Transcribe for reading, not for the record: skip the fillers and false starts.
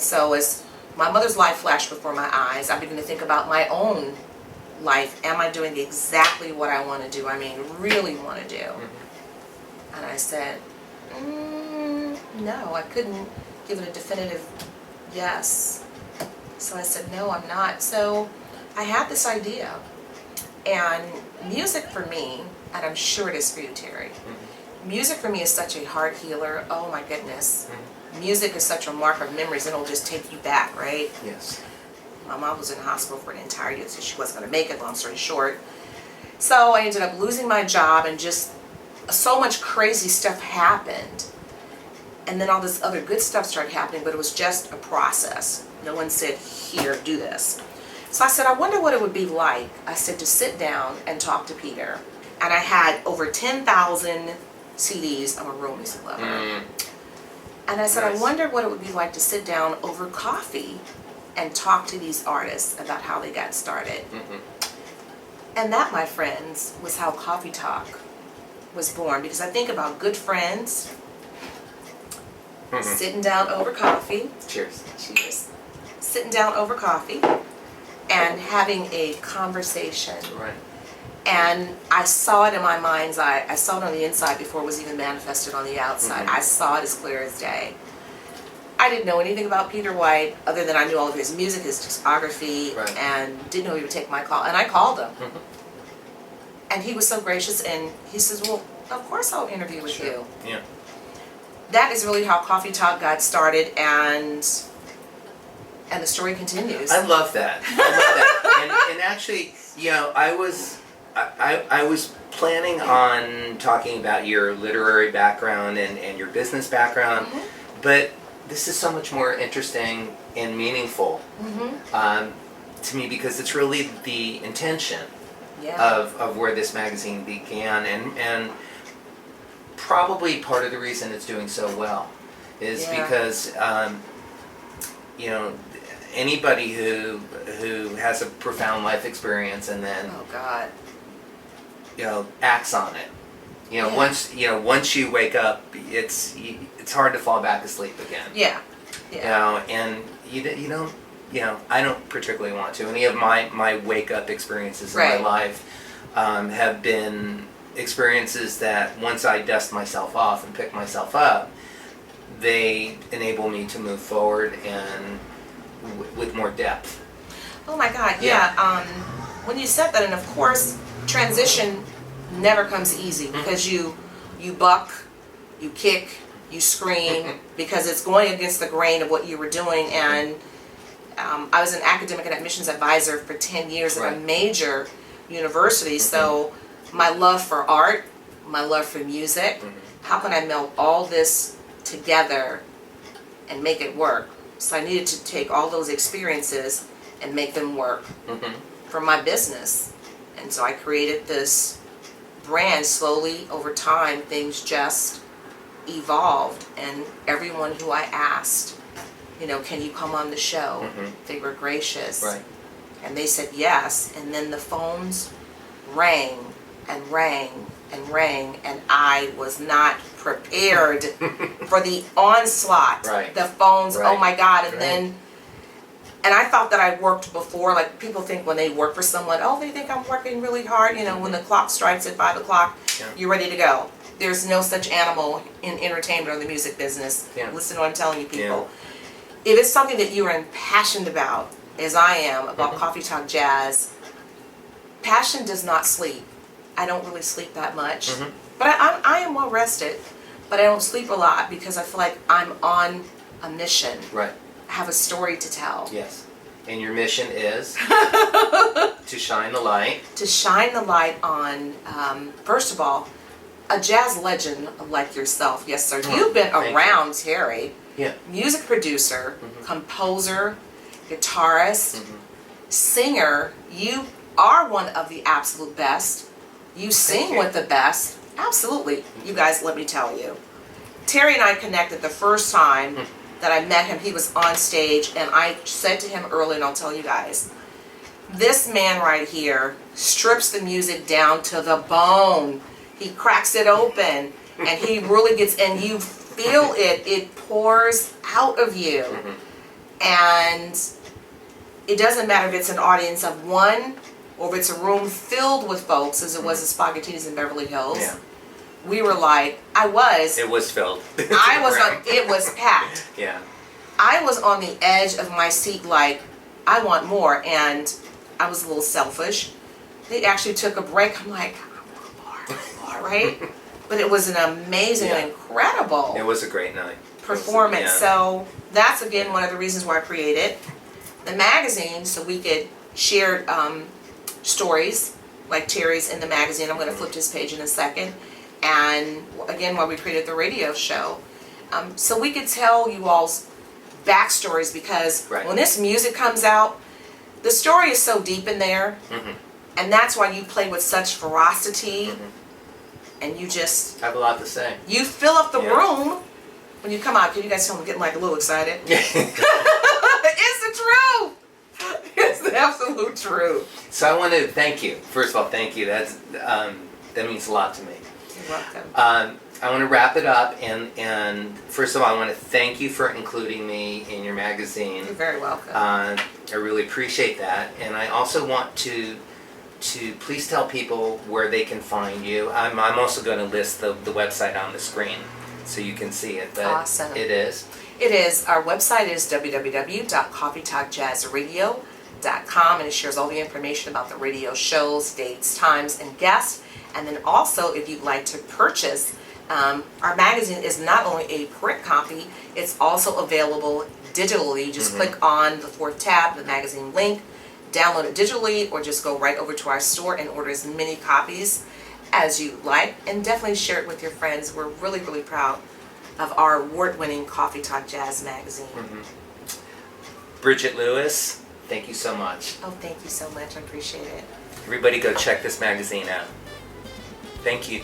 So as my mother's life flashed before my eyes, I began to think about my own life. Am I doing exactly what I want to do? I mean, really want to do? And I said, no, I couldn't give it a definitive yes. So I said, no, I'm not. So I had this idea. And music for me, and I'm sure it is for you, Terry, music for me is such a heart healer. Oh my goodness. Music is such a mark of memories, and it'll just take you back, right? Yes. My mom was in the hospital for an entire year, so she wasn't going to make it, long story short. So I ended up losing my job, and just so much crazy stuff happened. And then all this other good stuff started happening, but it was just a process. No one said, here, do this. So I said, I wonder what it would be like, I said, to sit down and talk to Peter. And I had over 10,000 CDs. I'm a real music lover. And I said, nice. I wonder what it would be like to sit down over coffee and talk to these artists about how they got started. And that, my friends, was how Coffee Talk was born. Because I think about good friends, sitting down over coffee. Cheers. Cheers. Sitting down over coffee and having a conversation. Right. And I saw it in my mind's eye. I saw it on the inside before it was even manifested on the outside. I saw it as clear as day. I didn't know anything about Peter White other than I knew all of his music, his discography, and didn't know he would take my call. And I called him. And he was so gracious, and he says, well, of course I'll interview with you. Yeah. That is really how Coffee Talk got started, and the story continues. I love that. I love that. And actually, you know, I was planning on talking about your literary background and your business background, but this is so much more interesting and meaningful to me, because it's really the intention of where this magazine began, and probably part of the reason it's doing so well is because you know, anybody who has a profound life experience and then you know, acts on it, you know, once you wake up, it's hard to fall back asleep again. You know, and you don't, you know, I don't particularly want to. Any of my wake up experiences in my life have been experiences that once I dust myself off and pick myself up, they enable me to move forward and with more depth. Oh my God, when you said that, and of course, transition never comes easy, because you buck, you kick, you scream, because it's going against the grain of what you were doing. And I was an academic and admissions advisor for 10 years at a major university, so my love for art, my love for music, how can I meld all this together and make it work? So I needed to take all those experiences and make them work for my business. And so I created this brand. Slowly over time, things just evolved, and everyone who I asked, you know, can you come on the show? They were gracious. And they said yes, and then the phones rang and rang and rang, and I was not prepared for the onslaught. The phones, oh my God, and then, and I thought that I worked before. Like, people think when they work for someone, oh, they think I'm working really hard. You know, when the clock strikes at 5 o'clock, you're ready to go. There's no such animal in entertainment or the music business. Listen to what I'm telling you, people. If it's something that you are impassioned about, as I am, about Coffee Talk Jazz, passion does not sleep. I don't really sleep that much. But I am well rested, but I don't sleep a lot because I feel like I'm on a mission. I have a story to tell. And your mission is to shine the light. To shine the light on, first of all, a jazz legend like yourself. Yes, sir. You've been around, Terry. Music producer, composer, guitarist, singer. You are one of the absolute best. You sing with the best. Absolutely. You guys, let me tell you. Terry and I connected the first time that I met him. He was on stage, and I said to him early, and I'll tell you guys, this man right here strips the music down to the bone. He cracks it open, and he really gets, and you feel it. It pours out of you. And it doesn't matter if it's an audience of one or if it's a room filled with folks, as it was at Spaghetti's in Beverly Hills. Yeah. We were like, It was filled. it was packed. Yeah. I was on the edge of my seat like, I want more, and I was a little selfish. They actually took a break. I'm like, I want more, right? But it was an amazing and incredible It was a great night. performance. So that's, again, one of the reasons why I created the magazine, so we could share stories like Terry's in the magazine. I'm going to flip this page in a second. And again, why we created the radio show. So we could tell you all's backstories, because when this music comes out, the story is so deep in there. And that's why you play with such ferocity. And you just... I have a lot to say. You fill up the room when you come out. Can you guys tell me I'm getting like a little excited? It's the truth. It's the absolute truth. So I want to thank you. First of all, thank you. That means a lot to me. You're welcome. I want to wrap it up, and first of all, I want to thank you for including me in your magazine. You're very welcome. I really appreciate that, and I also want to please tell people where they can find you. I'm also going to list the website on the screen so you can see it. But Awesome. It is. It is. Our website is www.coffeetalkjazzradio.com, and it shares all the information about the radio shows, dates, times, and guests. And then also, if you'd like to purchase, our magazine is not only a print copy, it's also available digitally. Just click on the fourth tab, the magazine link, download it digitally, or just go right over to our store and order as many copies as you like. And definitely share it with your friends. We're really, really proud of our award-winning Coffee Talk Jazz magazine. Bridgette Lewis, thank you so much. Oh, thank you so much. I appreciate it. Everybody go check this magazine out. Thank you.